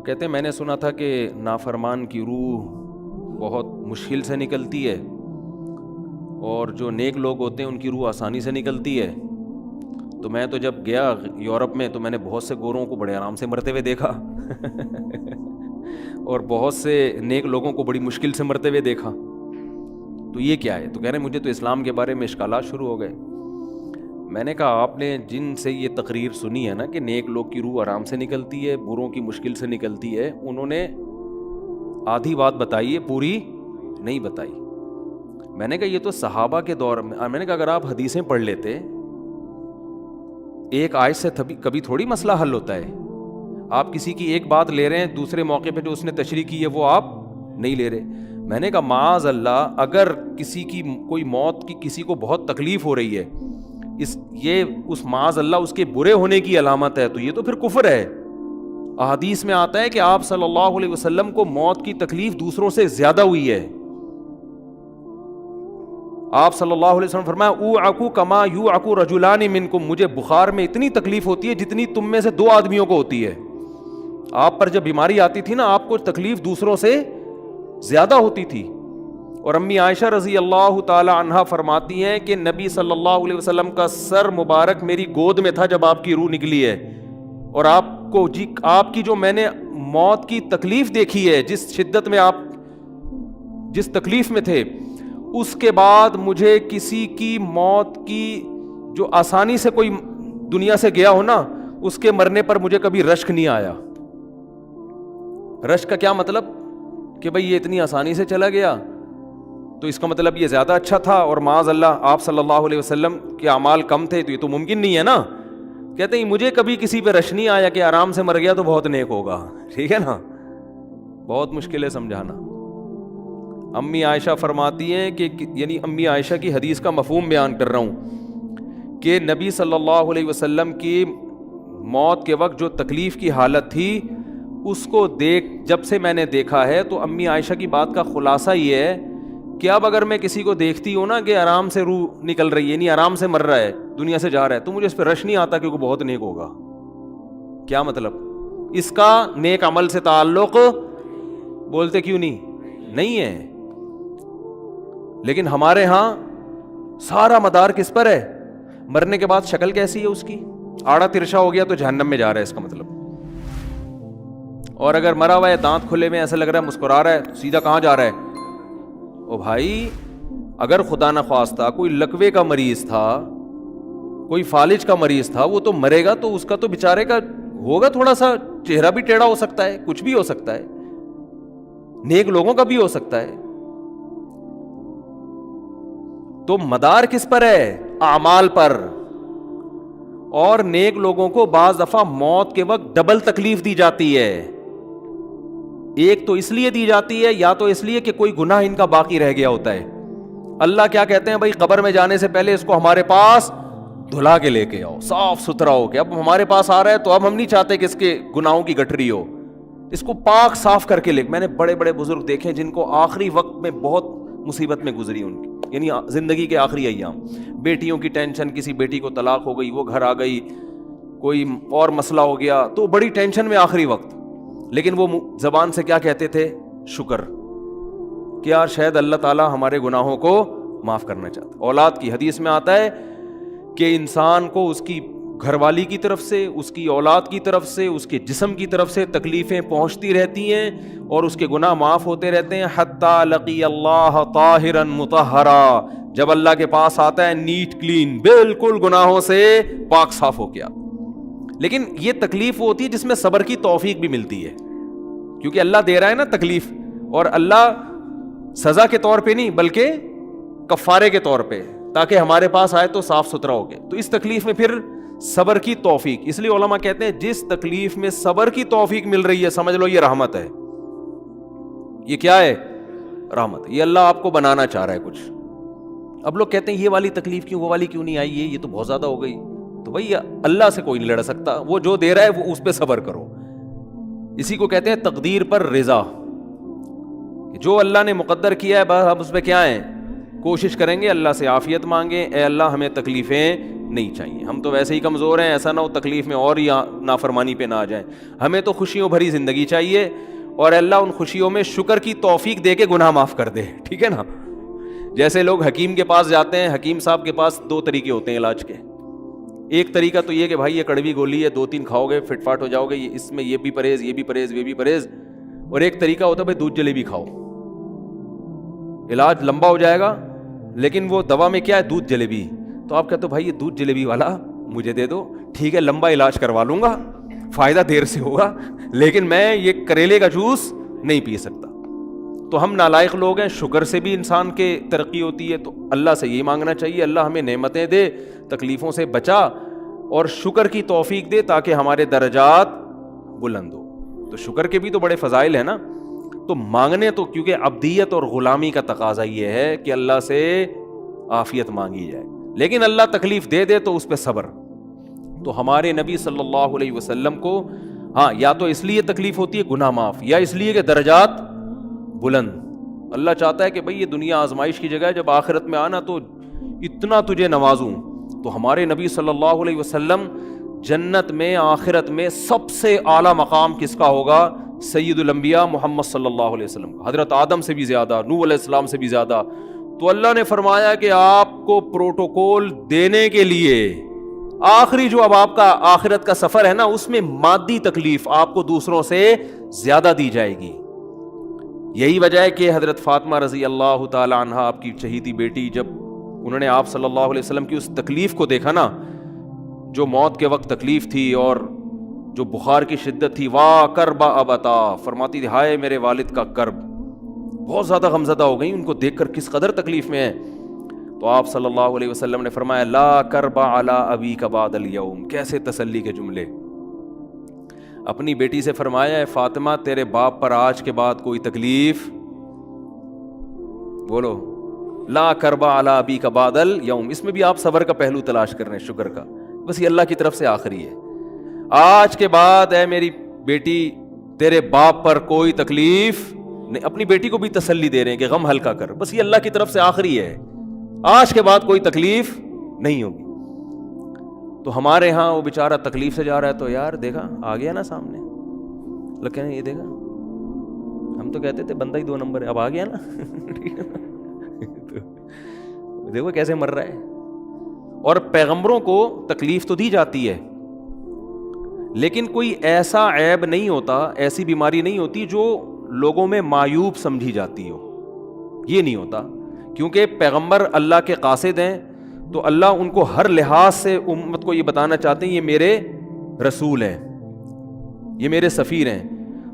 کہتے ہیں میں نے سنا تھا کہ نافرمان کی روح بہت مشکل سے نکلتی ہے اور جو نیک لوگ ہوتے ہیں ان کی روح آسانی سے نکلتی ہے. تو میں تو جب گیا یورپ میں تو میں نے بہت سے گوروں کو بڑے آرام سے مرتے ہوئے دیکھا اور بہت سے نیک لوگوں کو بڑی مشکل سے مرتے ہوئے دیکھا. تو یہ کیا ہے؟ تو کہہ رہے ہیں مجھے تو اسلام کے بارے میں اشکالات شروع ہو گئے. میں نے کہا آپ نے جن سے یہ تقریر سنی ہے نا کہ نیک لوگ کی روح آرام سے نکلتی ہے، بروں کی مشکل سے نکلتی ہے، انہوں نے آدھی بات بتائی ہے، پوری نہیں بتائی. میں نے کہا یہ تو صحابہ کے دور میں نے کہا اگر آپ حدیثیں پڑھ لیتے، ایک آیت سے کبھی تھوڑی مسئلہ حل ہوتا ہے. آپ کسی کی ایک بات لے رہے ہیں، دوسرے موقع پہ جو اس نے تشریح کی ہے وہ آپ نہیں لے رہے. میں نے کہا معاذ اللہ، اگر کسی کی کوئی موت کی کسی کو بہت تکلیف ہو رہی ہے، یہ اس معاذ اللہ اس کے برے ہونے کی علامت ہے، تو یہ تو پھر کفر ہے. احادیث میں آتا ہے کہ آپ صلی اللہ علیہ وسلم کو موت کی تکلیف دوسروں سے زیادہ ہوئی ہے. آپ صلی اللہ علیہ وسلم فرمایا اوعکو کما یوعکو رجلان منکم، مجھے بخار میں اتنی تکلیف ہوتی ہے جتنی تم میں سے 2 آدمیوں کو ہوتی ہے. آپ پر جب بیماری آتی تھی نا، آپ کو تکلیف دوسروں سے زیادہ ہوتی تھی. اور امی عائشہ رضی اللہ تعالی عنہا فرماتی ہیں کہ نبی صلی اللہ علیہ وسلم کا سر مبارک میری گود میں تھا جب آپ کی روح نکلی ہے، اور آپ کی جو میں نے موت کی تکلیف دیکھی ہے، جس شدت میں آپ جس تکلیف میں تھے، اس کے بعد مجھے کسی کی موت کی جو آسانی سے کوئی دنیا سے گیا ہو نا، اس کے مرنے پر مجھے کبھی رشک نہیں آیا. رشک کا کیا مطلب؟ کہ بھئی یہ اتنی آسانی سے چلا گیا تو اس کا مطلب یہ زیادہ اچھا تھا، اور معاذ اللہ آپ صلی اللہ علیہ وسلم کے اعمال کم تھے، تو یہ تو ممکن نہیں ہے نا. کہتے ہیں مجھے کبھی کسی پہ رش نہیں آیا کہ آرام سے مر گیا تو بہت نیک ہوگا. ٹھیک ہے نا، بہت مشکل ہے سمجھانا. امی عائشہ فرماتی ہیں کہ یعنی امی عائشہ کی حدیث کا مفہوم بیان کر رہا ہوں کہ نبی صلی اللہ علیہ وسلم کی موت کے وقت جو تکلیف کی حالت تھی، اس کو جب سے میں نے دیکھا ہے، تو امی عائشہ کی بات کا خلاصہ یہ ہے کہ اب اگر میں کسی کو دیکھتی ہوں نا کہ آرام سے روح نکل رہی ہے، یعنی آرام سے مر رہا ہے، دنیا سے جا رہا ہے، تو مجھے اس پہ رش نہیں آتا کیونکہ بہت نیک ہوگا. کیا مطلب؟ اس کا نیک عمل سے تعلق بولتے کیوں نہیں ہے. لیکن ہمارے ہاں سارا مدار کس پر ہے؟ مرنے کے بعد شکل کیسی ہے اس کی؟ آڑا ترشا ہو گیا تو جہنم میں جا رہا ہے، اس کا مطلب. اور اگر مرا ہوا ہے، دانت کھلے میں، ایسا لگ رہا ہے مسکرا رہا ہے، سیدھا کہاں جا رہا ہے؟ او بھائی، اگر خدا نہ خواستہ کوئی لکوے کا مریض تھا، کوئی فالج کا مریض تھا، وہ تو مرے گا تو اس کا تو بیچارے کا ہوگا تھوڑا سا چہرہ بھی ٹیڑھا ہو سکتا ہے، کچھ بھی ہو سکتا ہے، نیک لوگوں کا بھی ہو سکتا ہے. تو مدار کس پر ہے؟ اعمال پر. اور نیک لوگوں کو بعض دفعہ موت کے وقت ڈبل تکلیف دی جاتی ہے. ایک تو اس لیے دی جاتی ہے، یا تو اس لیے کہ کوئی گناہ ان کا باقی رہ گیا ہوتا ہے. اللہ کیا کہتے ہیں؟ بھائی قبر میں جانے سے پہلے اس کو ہمارے پاس دھلا کے لے کے آؤ، صاف ستھرا ہو کے. اب ہمارے پاس آ رہا ہے تو اب ہم نہیں چاہتے کہ اس کے گناہوں کی گٹھری ہو، اس کو پاک صاف کر کے لے. میں نے بڑے بڑے بزرگ دیکھے جن کو آخری وقت میں بہت مصیبت میں گزری ان کی، یعنی زندگی کے آخری ایام، بیٹیوں کی ٹینشن، کسی بیٹی کو طلاق ہو گئی، وہ گھر آ گئی، کوئی اور مسئلہ ہو گیا، تو بڑی ٹینشن میں آخری وقت. لیکن وہ زبان سے کیا کہتے تھے؟ شکر، کہ یار شاید اللہ تعالیٰ ہمارے گناہوں کو معاف کرنا چاہتا. اولاد کی حدیث میں آتا ہے کہ انسان کو اس کی گھر والی کی طرف سے، اس کی اولاد کی طرف سے، اس کے جسم کی طرف سے تکلیفیں پہنچتی رہتی ہیں اور اس کے گناہ معاف ہوتے رہتے ہیں، حتی لقی اللہ طاہرا مطہرا، جب اللہ کے پاس آتا ہے نیٹ کلین، بالکل گناہوں سے پاک صاف ہو گیا. لیکن یہ تکلیف وہ ہوتی ہے جس میں صبر کی توفیق بھی ملتی ہے، کیونکہ اللہ دے رہا ہے نا تکلیف، اور اللہ سزا کے طور پہ نہیں بلکہ کفارے کے طور پہ، تاکہ ہمارے پاس آئے تو صاف ستھرا ہو گئے. تو اس تکلیف میں پھر صبر کی توفیق، اس لیے علماء کہتے ہیں جس تکلیف میں صبر کی توفیق مل رہی ہے، سمجھ لو یہ رحمت ہے. یہ کیا ہے؟ رحمت. یہ اللہ آپ کو بنانا چاہ رہا ہے کچھ. اب لوگ کہتے ہیں یہ والی تکلیف کیوں، وہ والی کیوں نہیں آئی، یہ تو بہت زیادہ ہو گئی. تو بھائی اللہ سے کوئی نہیں لڑ سکتا، وہ جو دے رہا ہے وہ اس پہ صبر کرو. اسی کو کہتے ہیں تقدیر پر رضا. جو اللہ نے مقدر کیا ہے بس ہم اس پہ کیا ہیں؟ کوشش کریں گے اللہ سے عافیت مانگیں، اے اللہ ہمیں تکلیفیں نہیں چاہیے. ہم تو ویسے ہی کمزور ہیں, ایسا نہ ہو تکلیف میں اور ہی نافرمانی پہ نہ آ جائیں. ہمیں تو خوشیوں بھری زندگی چاہیے, اور اللہ ان خوشیوں میں شکر کی توفیق دے کے گناہ معاف کر دے, ٹھیک ہے نا. جیسے لوگ حکیم کے پاس جاتے ہیں, حکیم صاحب کے پاس 2 طریقے ہوتے ہیں علاج کے. ایک طریقہ تو یہ کہ بھائی یہ کڑوی گولی ہے, 2-3 کھاؤ گے فٹ فاٹ ہو جاؤ گے, اس میں یہ بھی پرہیز, یہ بھی پرہیز, یہ بھی پرہیز. اور ایک طریقہ ہوتا ہے بھائی دودھ جلیبی کھاؤ, علاج لمبا ہو جائے گا, لیکن وہ دوا میں کیا ہے, دودھ جلیبی. تو آپ کہتے ہو بھائی یہ دودھ جلیبی والا مجھے دے دو, ٹھیک ہے لمبا علاج کروا لوں گا, فائدہ دیر سے ہوگا, لیکن میں یہ کریلے کا جوس نہیں پی سکتا. تو ہم نالائق لوگ ہیں, شکر سے بھی انسان کے ترقی ہوتی ہے. تو اللہ سے یہ مانگنا چاہیے اللہ ہمیں نعمتیں دے, تکلیفوں سے بچا, اور شکر کی توفیق دے تاکہ ہمارے درجات بلند ہو. تو شکر کے بھی تو بڑے فضائل ہیں نا. تو مانگنے تو کیونکہ عبدیت اور غلامی کا تقاضا یہ ہے کہ اللہ سے عافیت مانگی جائے, لیکن اللہ تکلیف دے دے تو اس پہ صبر. تو ہمارے نبی صلی اللہ علیہ وسلم کو ہاں یا تو اس لیے تکلیف ہوتی ہے گناہ معاف, یا اس لیے کہ درجات بلند. اللہ چاہتا ہے کہ بھئی یہ دنیا آزمائش کی جگہ ہے, جب آخرت میں آنا تو اتنا تجھے نوازوں. تو ہمارے نبی صلی اللہ علیہ وسلم جنت میں آخرت میں سب سے اعلیٰ مقام کس کا ہوگا؟ سید الانبیاء محمد صلی اللہ علیہ وسلم کا, حضرت آدم سے بھی زیادہ, نوح علیہ السلام سے بھی زیادہ. تو اللہ نے فرمایا کہ آپ کو پروٹوکول دینے کے لیے آخری جو اب آپ کا آخرت کا سفر ہے نا, اس میں مادی تکلیف آپ کو دوسروں سے زیادہ دی جائے گی. یہی وجہ ہے کہ حضرت فاطمہ رضی اللہ تعالی عنہ, آپ کی چہیتی بیٹی, جب انہوں نے آپ صلی اللہ علیہ وسلم کی اس تکلیف کو دیکھا نا, جو موت کے وقت تکلیف تھی اور جو بخار کی شدت تھی, واہ کرب ابتا, فرماتی تھی ہائے میرے والد کا کرب. بہت زیادہ غمزدہ ہو گئی ان کو دیکھ کر کس قدر تکلیف میں ہے. تو آپ صلی اللہ علیہ وسلم نے فرمایا لا کرب علی ابیک بعد الیوم. کیسے تسلی کے جملے. اپنی بیٹی سے فرمایا ہے فاطمہ تیرے باپ پر آج کے بعد کوئی تکلیف, بولو لا کرب علی ابیک بعد الیوم. اس میں بھی آپ صبر کا پہلو تلاش کر رہے ہیں, شکر کا. بس یہ اللہ کی طرف سے آخری ہے. آج کے بعد اے میری بیٹی تیرے باپ پر کوئی تکلیف نہیں. اپنی بیٹی کو بھی تسلی دے رہے ہیں کہ غم ہلکا کر, بس یہ اللہ کی طرف سے آخری ہے, آج کے بعد کوئی تکلیف نہیں ہوگی. تو ہمارے ہاں وہ بیچارہ تکلیف سے جا رہا ہے, تو یار دیکھا آ گیا نا سامنے, لوگ کہنے یہ دیکھا, ہم تو کہتے تھے بندہ ہی 2 نمبر ہے, اب آ گیا نا دیکھو کیسے مر رہا ہے. اور پیغمبروں کو تکلیف تو دی جاتی ہے, لیکن کوئی ایسا عیب نہیں ہوتا, ایسی بیماری نہیں ہوتی جو لوگوں میں معیوب سمجھی جاتی ہو. یہ نہیں ہوتا, کیونکہ پیغمبر اللہ کے قاصد ہیں, تو اللہ ان کو ہر لحاظ سے امت کو یہ بتانا چاہتے ہیں یہ میرے رسول ہیں, یہ میرے سفیر ہیں.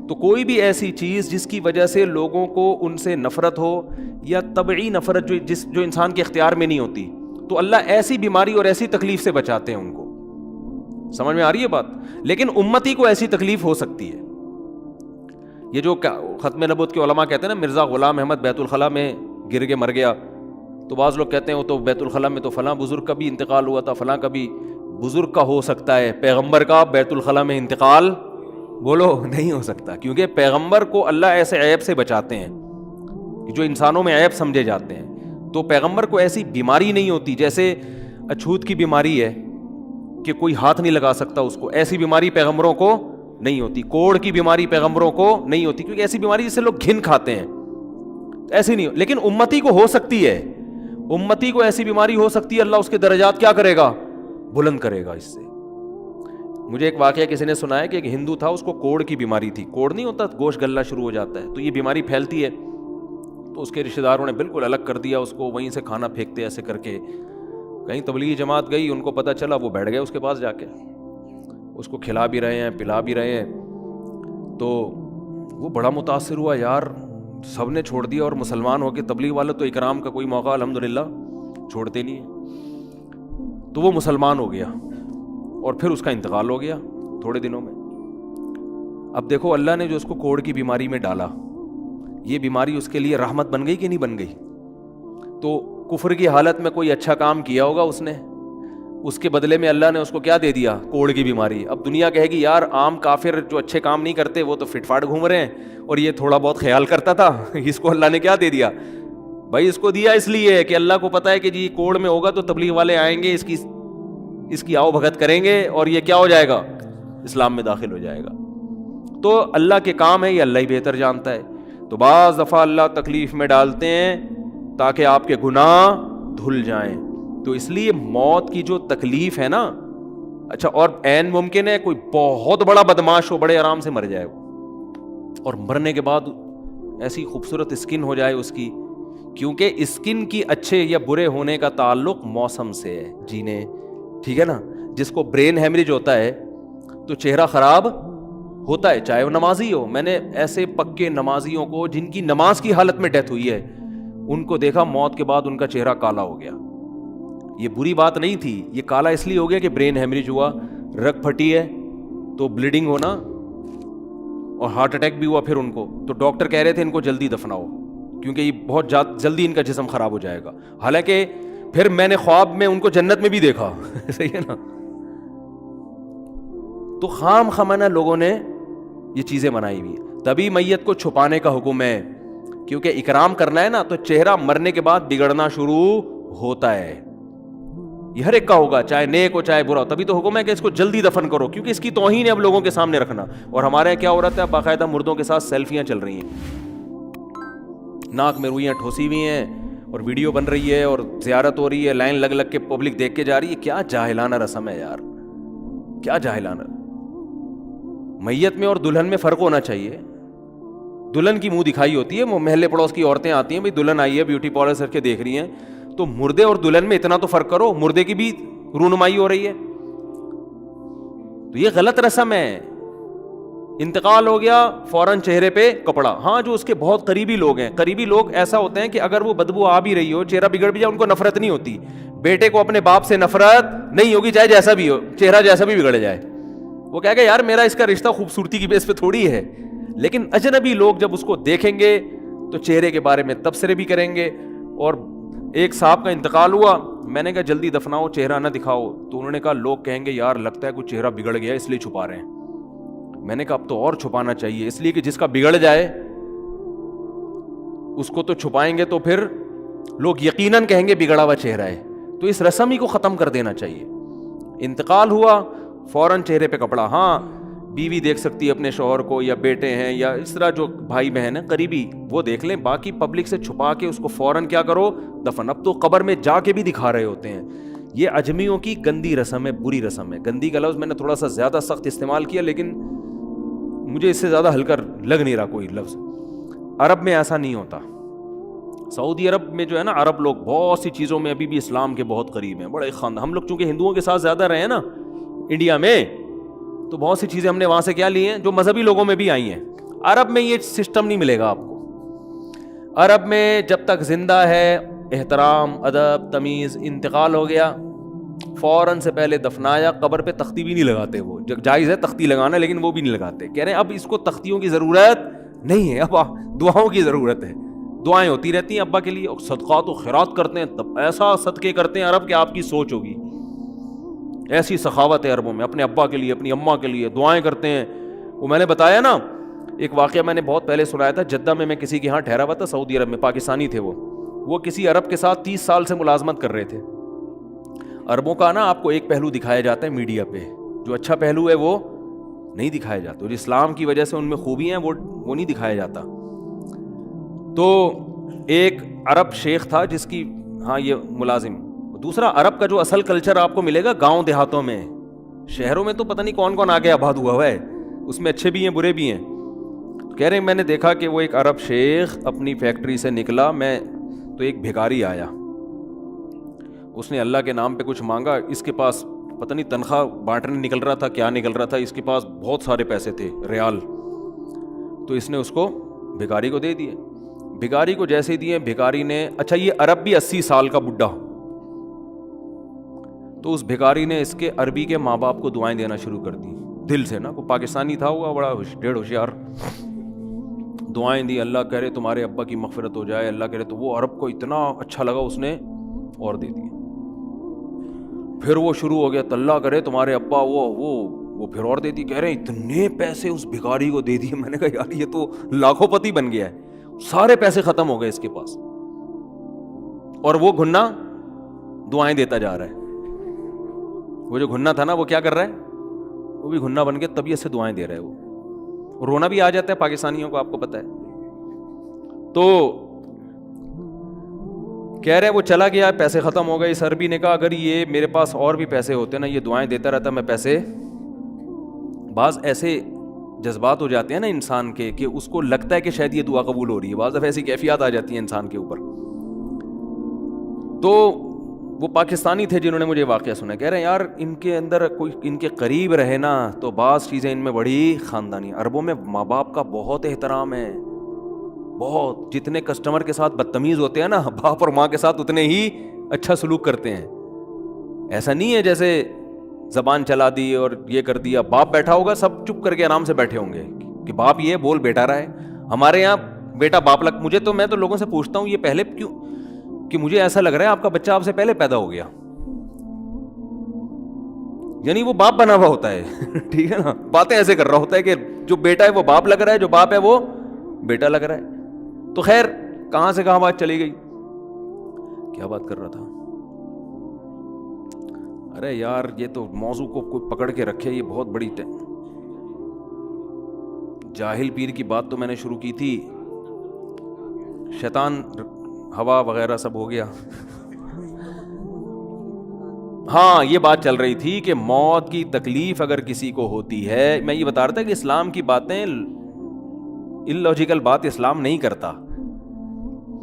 تو کوئی بھی ایسی چیز جس کی وجہ سے لوگوں کو ان سے نفرت ہو, یا طبعی نفرت جو انسان کے اختیار میں نہیں ہوتی, تو اللہ ایسی بیماری اور ایسی تکلیف سے بچاتے ہیں ان کو. سمجھ میں آ رہی ہے بات؟ لیکن امتی کو ایسی تکلیف ہو سکتی ہے. یہ جو ختم نبوت کے علماء کہتے ہیں نا مرزا غلام احمد بیت الخلاء میں گر کے مر گیا, تو بعض لوگ کہتے ہیں وہ تو بیت الخلاء میں تو فلاں بزرگ کا بھی انتقال ہوا تھا, فلاں کا بھی بزرگ کا ہو سکتا ہے, پیغمبر کا بیت الخلاء میں انتقال بولو نہیں ہو سکتا, کیونکہ پیغمبر کو اللہ ایسے عیب سے بچاتے ہیں جو انسانوں میں عیب سمجھے جاتے ہیں. تو پیغمبر کو ایسی بیماری نہیں ہوتی, جیسے اچھوت کی بیماری ہے کہ کوئی ہاتھ نہیں لگا سکتا اس کو, ایسی بیماری پیغمبروں کو نہیں ہوتی. کوڑ کی بیماری پیغمبروں کو نہیں ہوتی, کیونکہ ایسی بیماری جس سے لوگ گھن کھاتے ہیں, ایسی نہیں. لیکن امتی کو ہو سکتی ہے, امتی کو ایسی بیماری ہو سکتی ہے, اللہ اس کے درجات کیا کرے گا؟ بلند کرے گا اس سے. مجھے ایک واقعہ کسی نے سنایا کہ ایک ہندو تھا, اس کو کوڑ کی بیماری تھی. کوڑ نہیں ہوتا گوشت گلنا شروع ہو جاتا ہے, تو یہ بیماری پھیلتی ہے. تو اس کے رشتہ داروں نے بالکل الگ کر دیا اس کو, وہیں سے کھانا پھینکتے ایسے کر کے. کہیں تبلیغی جماعت گئی, ان کو پتہ چلا, وہ بیٹھ گئے اس کے پاس جا کے, اس کو کھلا بھی رہے ہیں پلا بھی رہے ہیں. تو وہ بڑا متاثر ہوا, یار سب نے چھوڑ دیا اور مسلمان ہو کے تبلیغ والے تو اکرام کا کوئی موقع الحمدللہ چھوڑتے نہیں ہیں. تو وہ مسلمان ہو گیا اور پھر اس کا انتقال ہو گیا تھوڑے دنوں میں. اب دیکھو اللہ نے جو اس کو کوڑ کی بیماری میں ڈالا, یہ بیماری اس کے لیے رحمت بن گئی کہ نہیں بن گئی؟ تو کفر کی حالت میں کوئی اچھا کام کیا ہوگا اس نے, اس کے بدلے میں اللہ نے اس کو کیا دے دیا؟ کوڑ کی بیماری. اب دنیا کہے گی یار عام کافر جو اچھے کام نہیں کرتے وہ تو فٹ فاٹ گھوم رہے ہیں, اور یہ تھوڑا بہت خیال کرتا تھا, اس کو اللہ نے کیا دے دیا؟ بھائی اس کو دیا اس لیے کہ اللہ کو پتا ہے کہ جی کوڑ میں ہوگا تو تبلیغ والے آئیں گے, اس کی اس کی آؤ بھگت کریں گے اور یہ کیا ہو جائے گا, اسلام میں داخل ہو جائے گا. تو اللہ کے کام ہے, یہ اللہ ہی بہتر جانتا ہے. تو بعض دفعہ اللہ تکلیف میں ڈالتے ہیں تاکہ آپ کے گناہ دھل جائیں. تو اس لیے موت کی جو تکلیف ہے نا, اچھا اور عین ممکن ہے کوئی بہت بڑا بدماش ہو, بڑے آرام سے مر جائے وہ, اور مرنے کے بعد ایسی خوبصورت اسکن ہو جائے اس کی, کیونکہ اسکن کی اچھے یا برے ہونے کا تعلق موسم سے ہے, جینے, ٹھیک ہے نا. جس کو برین ہیمریج ہوتا ہے تو چہرہ خراب ہوتا ہے, چاہے وہ نمازی ہو. میں نے ایسے پکے نمازیوں کو جن کی نماز کی حالت میں ڈیتھ ہوئی ہے, ان کو دیکھا موت کے بعد ان کا چہرہ کالا ہو گیا. یہ بری بات نہیں تھی, یہ کالا اس لیے ہو گیا کہ برین ہیمریج ہوا, رگ پھٹی ہے تو بلیڈنگ ہونا, اور ہارٹ اٹیک بھی ہوا پھر ان کو. تو ڈاکٹر کہہ رہے تھے ان کو جلدی دفناؤ کیونکہ یہ بہت جلدی ان کا جسم خراب ہو جائے گا. حالانکہ پھر میں نے خواب میں ان کو جنت میں بھی دیکھا. صحیح ہے نا. تو خام خمانہ لوگوں نے یہ چیزیں بنائی ہوئی. تبھی میت کو چھپانے کا حکم ہے, کیونکہ اکرام کرنا ہے نا, تو چہرہ مرنے کے بعد بگڑنا شروع ہوتا ہے. یہ ہر ایک کا ہوگا, چاہے نیک ہو چاہے برا ہو. تبھی تو حکم ہے کہ اس کو جلدی دفن کرو, کیونکہ اس کی توہین ہے اب لوگوں کے سامنے رکھنا. اور ہمارے یہاں کیا ہو رہا ہے, باقاعدہ مردوں کے ساتھ سیلفیاں چل رہی ہیں, ناک میں روئیاں ٹھوسی ہوئی ہیں اور ویڈیو بن رہی ہے اور زیارت ہو رہی ہے, لائن لگ لگ کے پبلک دیکھ کے جا رہی ہے. کیا جاہلانہ رسم ہے یار, کیا جاہلانہ. میت میں اور دلہن میں فرق ہونا چاہیے. دلہن کی منہ دکھائی ہوتی ہے, وہ محلے پڑوس کی عورتیں آتی ہیں, بھائی دلہن آئی ہے بیوٹی پارلر کر کے دیکھ رہی ہیں, تو مردے اور دلہن میں اتنا تو فرق کرو, مردے کی بھی رونمائی ہو رہی ہے. تو یہ غلط رسم ہے. انتقال ہو گیا فوراً چہرے پہ کپڑا. ہاں جو اس کے بہت قریبی لوگ ہیں, قریبی لوگ ایسا ہوتے ہیں کہ اگر وہ بدبو آ بھی رہی ہو, چہرہ بگڑ بھی جائے, ان کو نفرت نہیں ہوتی. بیٹے کو اپنے باپ سے نفرت نہیں ہوگی, چاہے جیسا بھی ہو, چہرہ جیسا بھی بگڑ جائے. وہ کہے گا یار میرا اس کا رشتہ خوبصورتی کی بیس پہ تھوڑی ہے. لیکن اجنبی لوگ جب اس کو دیکھیں گے تو چہرے کے بارے میں تبصرے بھی کریں گے. اور ایک صاحب کا انتقال ہوا, میں نے کہا جلدی دفناؤ, چہرہ نہ دکھاؤ. تو انہوں نے کہا لوگ کہیں گے یار لگتا ہے کوئی چہرہ بگڑ گیا اس لیے چھپا رہے ہیں. میں نے کہا اب تو اور چھپانا چاہیے, اس لیے کہ جس کا بگڑ جائے اس کو تو چھپائیں گے تو پھر لوگ یقیناً کہیں گے بگڑا ہوا چہرہ ہے. تو اس رسم ہی کو ختم کر دینا چاہیے. انتقال ہوا فوراً چہرے پہ کپڑا. ہاں بیوی دیکھ سکتی ہے اپنے شوہر کو, یا بیٹے ہیں, یا اس طرح جو بھائی بہن ہیں قریبی, وہ دیکھ لیں. باقی پبلک سے چھپا کے اس کو فوراً کیا کرو, دفن. اب تو قبر میں جا کے بھی دکھا رہے ہوتے ہیں. یہ اجمیوں کی گندی رسم ہے, بری رسم ہے. گندی کا لفظ میں نے تھوڑا سا زیادہ سخت استعمال کیا, لیکن مجھے اس سے زیادہ ہلکا لگ نہیں رہا کوئی لفظ. عرب میں ایسا نہیں ہوتا. سعودی عرب میں جو ہے نا, عرب لوگ بہت سی چیزوں میں ابھی بھی اسلام کے بہت قریب ہیں, بڑے خاندان. ہم لوگ چونکہ ہندوؤں کے ساتھ زیادہ رہے ہیں نا انڈیا میں, تو بہت سی چیزیں ہم نے وہاں سے کیا لی ہیں جو مذہبی لوگوں میں بھی آئی ہیں. عرب میں یہ سسٹم نہیں ملے گا آپ کو. عرب میں جب تک زندہ ہے احترام, ادب, تمیز. انتقال ہو گیا فوراً سے پہلے دفنایا, قبر پہ تختی بھی نہیں لگاتے. وہ جائز ہے تختی لگانا, لیکن وہ بھی نہیں لگاتے. کہہ رہے ہیں اب اس کو تختیوں کی ضرورت نہیں ہے, اب دعاؤں کی ضرورت ہے. دعائیں ہوتی رہتی ہیں ابا کے لیے, اور صدقات و خیرات کرتے ہیں, تب ایسا صدقے کرتے ہیں عرب کہ آپ کی سوچ ہوگی. ایسی سخاوت ہے عربوں میں, اپنے ابا کے لیے اپنی اماں کے لیے دعائیں کرتے ہیں. وہ میں نے بتایا نا ایک واقعہ, میں نے بہت پہلے سنایا تھا. جدہ میں کسی کے یہاں ٹھہرا ہوا تھا, سعودی عرب میں, پاکستانی تھے وہ کسی عرب کے ساتھ 30 سال سے ملازمت کر رہے تھے. عربوں کا نا آپ کو ایک پہلو دکھایا جاتا ہے میڈیا پہ, جو اچھا پہلو ہے وہ نہیں دکھایا جاتا. جو اسلام کی وجہ سے ان میں خوبی ہیں وہ نہیں دکھایا جاتا. تو ایک عرب شیخ تھا جس کی, ہاں یہ ملازم. دوسرا عرب کا جو اصل کلچر آپ کو ملے گا گاؤں دیہاتوں میں, شہروں میں تو پتہ نہیں کون کون آگے آباد ہوا ہے, اس میں اچھے بھی ہیں برے بھی ہیں. کہہ رہے ہیں میں نے دیکھا کہ وہ ایک عرب شیخ اپنی فیکٹری سے نکلا, میں تو ایک بھکاری آیا, اس نے اللہ کے نام پہ کچھ مانگا. اس کے پاس پتہ نہیں تنخواہ بانٹنے نکل رہا تھا کیا نکل رہا تھا, اس کے پاس بہت سارے پیسے تھے ریال. تو اس نے اس کو بھکاری کو دے دیے. بھکاری کو جیسے دیے, بھکاری نے, اچھا یہ عرب بھی 80 سال کا بڈھا, تو اس بھکاری نے اس کے عربی کے ماں باپ کو دعائیں دینا شروع کر دی دل سے نا. کوئی پاکستانی تھا ہوا, بڑا ڈیڑھ ہوشیار, دعائیں دی. اللہ کرے تمہارے ابا کی مغفرت ہو جائے, اللہ کرے. تو وہ عرب کو اتنا اچھا لگا, اس نے اور دے دی. پھر وہ شروع ہو گیا, اللہ کرے تمہارے ابا وہ پھر اور دے دی. کہہ رہے ہیں اتنے پیسے اس بھکاری کو دے دیے. میں نے کہا یار یہ تو لاکھوں پتی بن گیا ہے, سارے پیسے ختم ہو گئے اس کے پاس, اور وہ گھنا دعائیں دیتا جا رہا ہے. وہ جو گھنا تھا نا وہ کیا کر رہا ہے, وہ بھی گھنا بن کے طبیعت سے دعائیں دے رہا ہے. وہ رونا بھی آ جاتا ہے پاکستانیوں کو, آپ کو پتہ ہے. تو کہہ رہے وہ چلا گیا, پیسے ختم ہو گئے. اس عربی نے کہا اگر یہ میرے پاس اور بھی پیسے ہوتے نا, یہ دعائیں دیتا رہتا میں پیسے. بعض ایسے جذبات ہو جاتے ہیں نا انسان کے کہ اس کو لگتا ہے کہ شاید یہ دعا قبول ہو رہی ہے, بعض دفعہ ایسی کیفیات آ جاتی ہیں انسان کے اوپر. تو وہ پاکستانی تھے جنہوں نے مجھے واقعہ سنا, کہہ رہے ہیں یار ان کے اندر کوئی ان کے قریب رہے نا تو بعض چیزیں ان میں بڑی خاندانی. عربوں میں ماں باپ کا بہت احترام ہے, بہت. جتنے کسٹمر کے ساتھ بدتمیز ہوتے ہیں نا, باپ اور ماں کے ساتھ اتنے ہی اچھا سلوک کرتے ہیں. ایسا نہیں ہے جیسے زبان چلا دی اور یہ کر دیا. باپ بیٹھا ہوگا سب چپ کر کے آرام سے بیٹھے ہوں گے کہ باپ یہ بول بیٹا رہا ہے. ہمارے یہاں بیٹا باپ لگ, مجھے تو میں تو لوگوں سے پوچھتا ہوں یہ پہلے کیوں, کہ مجھے ایسا لگ رہا ہے آپ کا بچہ آپ سے پہلے پیدا ہو گیا, یعنی وہ باپ بنا ہوا ہوتا ہے. ٹھیک ہے نا, باتیں ایسے کر رہا ہوتا ہے کہ جو بیٹا ہے وہ باپ لگ رہا ہے, جو باپ ہے وہ بیٹا لگ رہا ہے. تو خیر کہاں سے کہاں بات چلی گئی, کیا بات کر رہا تھا. ارے یار یہ تو موضوع کو کوئی پکڑ کے رکھے, یہ بہت بڑی جاہل پیر کی بات تو میں نے شروع کی تھی, شیطان ہوا وغیرہ سب ہو گیا. ہاں یہ بات چل رہی تھی کہ موت کی تکلیف اگر کسی کو ہوتی ہے, میں یہ بتا رہا تھا کہ اسلام کی باتیں اللاجیکل بات اسلام نہیں کرتا.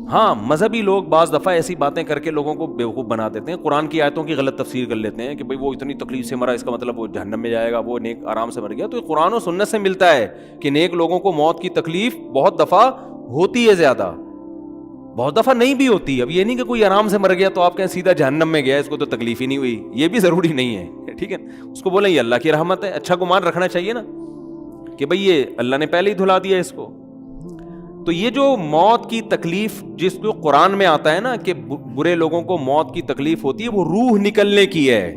ہاں مذہبی لوگ بعض دفعہ ایسی باتیں کر کے لوگوں کو بیوقوف بنا دیتے ہیں, قرآن کی آیتوں کی غلط تفسیر کر لیتے ہیں کہ بھئی وہ اتنی تکلیف سے مرا اس کا مطلب وہ جہنم میں جائے گا, وہ نیک آرام سے مر گیا. تو قرآن و سنت سے ملتا ہے کہ نیک لوگوں کو موت کی تکلیف بہت دفعہ ہوتی ہے, زیادہ بہت دفعہ نہیں بھی ہوتی. اب یہ نہیں کہ کوئی آرام سے مر گیا تو آپ کہیں سیدھا جہنم میں گیا, اس کو تو تکلیف ہی نہیں ہوئی, یہ بھی ضروری نہیں ہے. ٹھیک ہے, اس کو بولیں یہ اللہ کی رحمت ہے, اچھا گمان رکھنا چاہیے نا کہ بھئی یہ اللہ نے پہلے ہی دھلا دیا اس کو. تو یہ جو موت کی تکلیف جس کو قرآن میں آتا ہے نا کہ برے لوگوں کو موت کی تکلیف ہوتی ہے, وہ روح نکلنے کی ہے,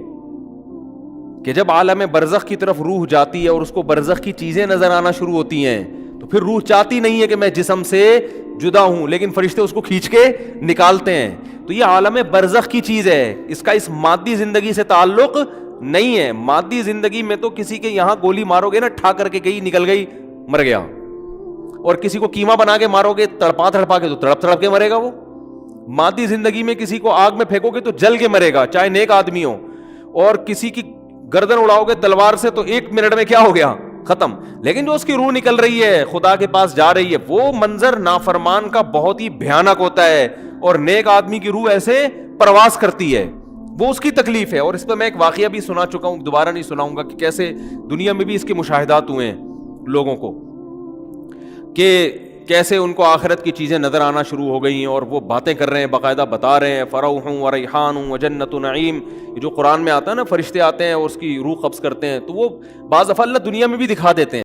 کہ جب عالم برزخ کی طرف روح جاتی ہے اور اس کو برزخ کی چیزیں نظر آنا شروع ہوتی ہیں تو پھر روح چاہتی نہیں ہے کہ میں جسم سے جدا ہوں, لیکن فرشتے اس کو کھینچ کے نکالتے ہیں. تو یہ عالم برزخ کی چیز ہے, اس کا اس مادی زندگی سے تعلق نہیں ہے. مادی زندگی میں تو کسی کے یہاں گولی مارو گے نا, ٹھا کر کے گئی نکل گئی مر گیا, اور کسی کو کیما بنا کے مارو گے تڑپا تڑپا کے تو تڑپ تڑپ کے مرے گا وہ. مادی زندگی میں کسی کو آگ میں پھینکو گے تو جل کے مرے گا, چاہے نیک آدمی ہو. اور کسی کی گردن اڑاؤ گے تلوار سے تو 1 منٹ میں کیا ہو گیا, ختم. لیکن جو اس کی روح نکل رہی ہے, خدا کے پاس جا رہی ہے, وہ منظر نافرمان کا بہت ہی بھیانک ہوتا ہے, اور نیک آدمی کی روح ایسے پرواز کرتی ہے, وہ اس کی تکلیف ہے. اور اس پہ میں ایک واقعہ بھی سنا چکا ہوں, دوبارہ نہیں سناؤں گا, کہ کیسے دنیا میں بھی اس کے مشاہدات ہوئے ہیں لوگوں کو, کہ کیسے ان کو آخرت کی چیزیں نظر آنا شروع ہو گئی ہیں اور وہ باتیں کر رہے ہیں, باقاعدہ بتا رہے ہیں فروح و ریحان و جنت نعیم. جو قرآن میں آتا ہے نا فرشتے آتے ہیں اور اس کی روح قبض کرتے ہیں, تو وہ بعض دفعہ اللہ دنیا میں بھی دکھا دیتے ہیں.